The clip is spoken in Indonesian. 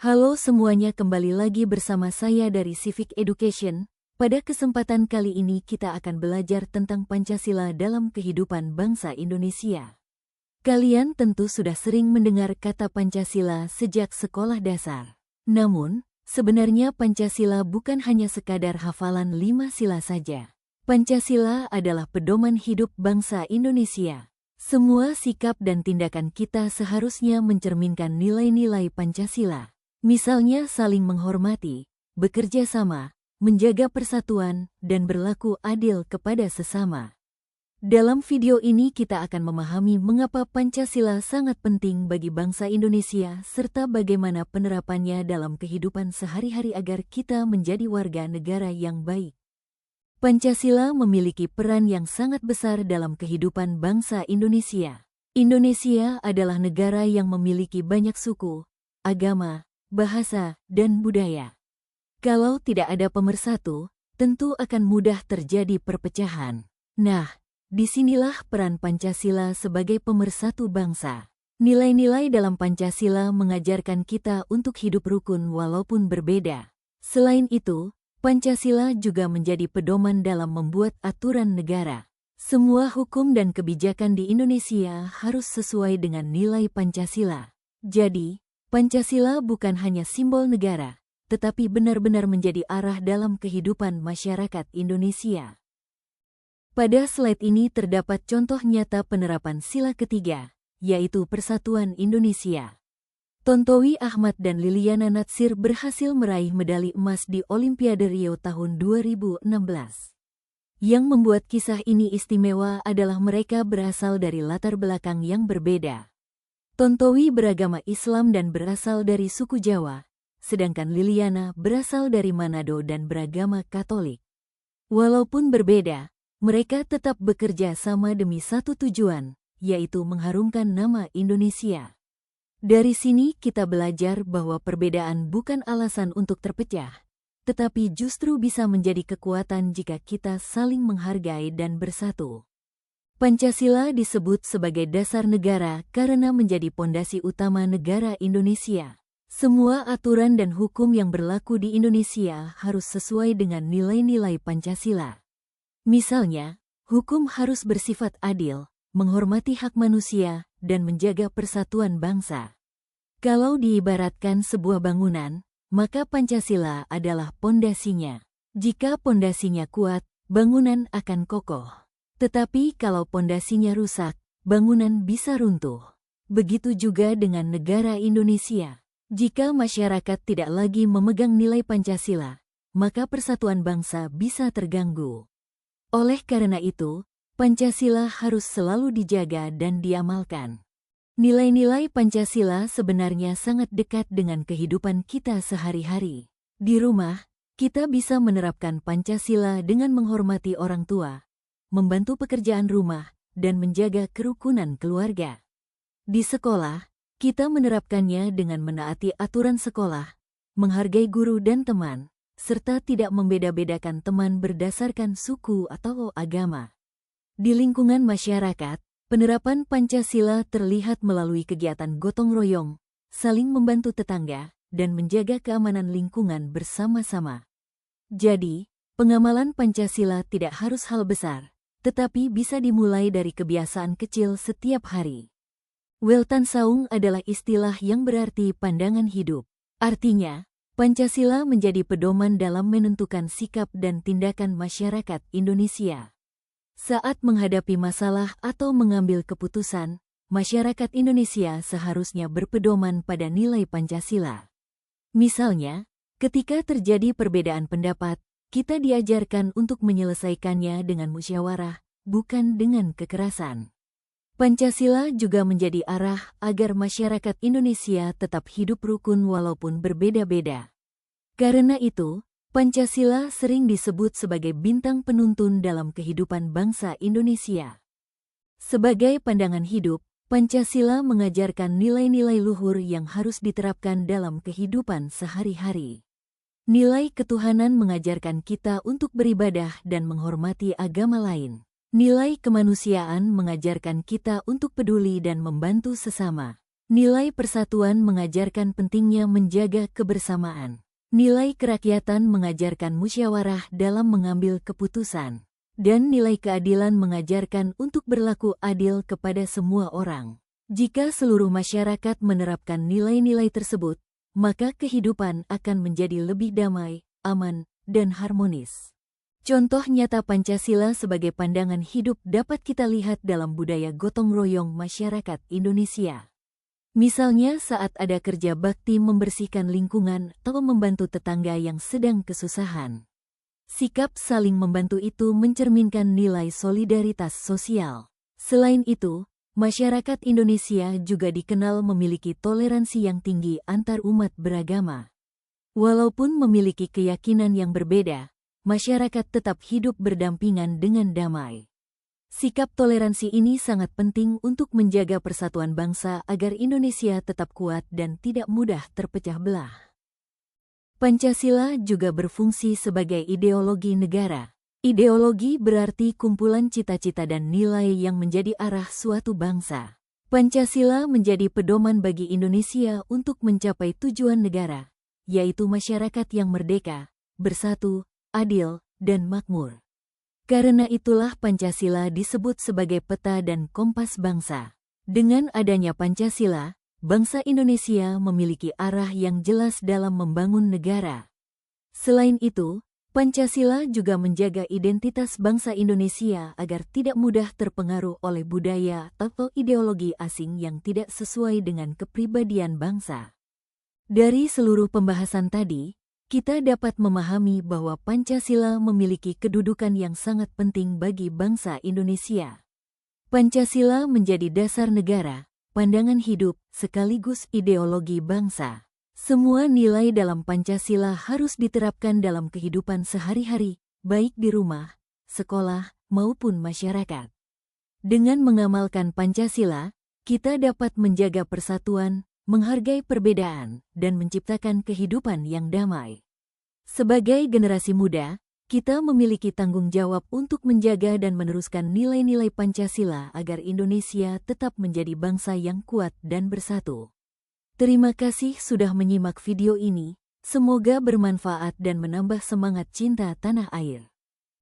Halo semuanya, kembali lagi bersama saya dari Civic Education. Pada kesempatan kali ini kita akan belajar tentang Pancasila dalam kehidupan bangsa Indonesia. Kalian tentu sudah sering mendengar kata Pancasila sejak sekolah dasar. Namun, sebenarnya Pancasila bukan hanya sekadar hafalan 5 sila saja. Pancasila adalah pedoman hidup bangsa Indonesia. Semua sikap dan tindakan kita seharusnya mencerminkan nilai-nilai Pancasila. Misalnya saling menghormati, bekerja sama, menjaga persatuan, dan berlaku adil kepada sesama. Dalam video ini kita akan memahami mengapa Pancasila sangat penting bagi bangsa Indonesia serta bagaimana penerapannya dalam kehidupan sehari-hari agar kita menjadi warga negara yang baik. Pancasila memiliki peran yang sangat besar dalam kehidupan bangsa Indonesia. Indonesia adalah negara yang memiliki banyak suku, agama, bahasa, dan budaya. Kalau tidak ada pemersatu, tentu akan mudah terjadi perpecahan. Nah, disinilah peran Pancasila sebagai pemersatu bangsa. Nilai-nilai dalam Pancasila mengajarkan kita untuk hidup rukun walaupun berbeda. Selain itu, Pancasila juga menjadi pedoman dalam membuat aturan negara. Semua hukum dan kebijakan di Indonesia harus sesuai dengan nilai Pancasila. Jadi, Pancasila bukan hanya simbol negara, tetapi benar-benar menjadi arah dalam kehidupan masyarakat Indonesia. Pada slide ini terdapat contoh nyata penerapan sila ketiga, yaitu Persatuan Indonesia. Tontowi Ahmad dan Liliana Natsir berhasil meraih medali emas di Olimpiade Rio tahun 2016. Yang membuat kisah ini istimewa adalah mereka berasal dari latar belakang yang berbeda. Tontowi beragama Islam dan berasal dari suku Jawa, sedangkan Liliana berasal dari Manado dan beragama Katolik. Walaupun berbeda, mereka tetap bekerja sama demi satu tujuan, yaitu mengharumkan nama Indonesia. Dari sini kita belajar bahwa perbedaan bukan alasan untuk terpecah, tetapi justru bisa menjadi kekuatan jika kita saling menghargai dan bersatu. Pancasila disebut sebagai dasar negara karena menjadi pondasi utama negara Indonesia. Semua aturan dan hukum yang berlaku di Indonesia harus sesuai dengan nilai-nilai Pancasila. Misalnya, hukum harus bersifat adil, menghormati hak manusia, dan menjaga persatuan bangsa. Kalau diibaratkan sebuah bangunan, maka Pancasila adalah pondasinya. Jika pondasinya kuat, bangunan akan kokoh. Tetapi kalau pondasinya rusak, bangunan bisa runtuh. Begitu juga dengan negara Indonesia. Jika masyarakat tidak lagi memegang nilai Pancasila, maka persatuan bangsa bisa terganggu. Oleh karena itu, Pancasila harus selalu dijaga dan diamalkan. Nilai-nilai Pancasila sebenarnya sangat dekat dengan kehidupan kita sehari-hari. Di rumah, kita bisa menerapkan Pancasila dengan menghormati orang tua, membantu pekerjaan rumah, dan menjaga kerukunan keluarga. Di sekolah, kita menerapkannya dengan menaati aturan sekolah, menghargai guru dan teman, serta tidak membeda-bedakan teman berdasarkan suku atau agama. Di lingkungan masyarakat, penerapan Pancasila terlihat melalui kegiatan gotong royong, saling membantu tetangga, dan menjaga keamanan lingkungan bersama-sama. Jadi, pengamalan Pancasila tidak harus hal besar, tetapi bisa dimulai dari kebiasaan kecil setiap hari. Weltanschauung adalah istilah yang berarti pandangan hidup. Artinya, Pancasila menjadi pedoman dalam menentukan sikap dan tindakan masyarakat Indonesia. Saat menghadapi masalah atau mengambil keputusan, masyarakat Indonesia seharusnya berpedoman pada nilai Pancasila. Misalnya, ketika terjadi perbedaan pendapat, kita diajarkan untuk menyelesaikannya dengan musyawarah, bukan dengan kekerasan. Pancasila juga menjadi arah agar masyarakat Indonesia tetap hidup rukun walaupun berbeda-beda. Karena itu, Pancasila sering disebut sebagai bintang penuntun dalam kehidupan bangsa Indonesia. Sebagai pandangan hidup, Pancasila mengajarkan nilai-nilai luhur yang harus diterapkan dalam kehidupan sehari-hari. Nilai ketuhanan mengajarkan kita untuk beribadah dan menghormati agama lain. Nilai kemanusiaan mengajarkan kita untuk peduli dan membantu sesama. Nilai persatuan mengajarkan pentingnya menjaga kebersamaan. Nilai kerakyatan mengajarkan musyawarah dalam mengambil keputusan. Dan nilai keadilan mengajarkan untuk berlaku adil kepada semua orang. Jika seluruh masyarakat menerapkan nilai-nilai tersebut, maka kehidupan akan menjadi lebih damai, aman, dan harmonis. Contoh nyata Pancasila sebagai pandangan hidup dapat kita lihat dalam budaya gotong royong masyarakat Indonesia. Misalnya saat ada kerja bakti membersihkan lingkungan atau membantu tetangga yang sedang kesusahan. Sikap saling membantu itu mencerminkan nilai solidaritas sosial. Selain itu, masyarakat Indonesia juga dikenal memiliki toleransi yang tinggi antar umat beragama. Walaupun memiliki keyakinan yang berbeda, masyarakat tetap hidup berdampingan dengan damai. Sikap toleransi ini sangat penting untuk menjaga persatuan bangsa agar Indonesia tetap kuat dan tidak mudah terpecah belah. Pancasila juga berfungsi sebagai ideologi negara. Ideologi berarti kumpulan cita-cita dan nilai yang menjadi arah suatu bangsa. Pancasila menjadi pedoman bagi Indonesia untuk mencapai tujuan negara, yaitu masyarakat yang merdeka, bersatu, adil, dan makmur. Karena itulah Pancasila disebut sebagai peta dan kompas bangsa. Dengan adanya Pancasila, bangsa Indonesia memiliki arah yang jelas dalam membangun negara. Selain itu, Pancasila juga menjaga identitas bangsa Indonesia agar tidak mudah terpengaruh oleh budaya atau ideologi asing yang tidak sesuai dengan kepribadian bangsa. Dari seluruh pembahasan tadi, kita dapat memahami bahwa Pancasila memiliki kedudukan yang sangat penting bagi bangsa Indonesia. Pancasila menjadi dasar negara, pandangan hidup, sekaligus ideologi bangsa. Semua nilai dalam Pancasila harus diterapkan dalam kehidupan sehari-hari, baik di rumah, sekolah, maupun masyarakat. Dengan mengamalkan Pancasila, kita dapat menjaga persatuan, menghargai perbedaan, dan menciptakan kehidupan yang damai. Sebagai generasi muda, kita memiliki tanggung jawab untuk menjaga dan meneruskan nilai-nilai Pancasila agar Indonesia tetap menjadi bangsa yang kuat dan bersatu. Terima kasih sudah menyimak video ini, semoga bermanfaat dan menambah semangat cinta tanah air.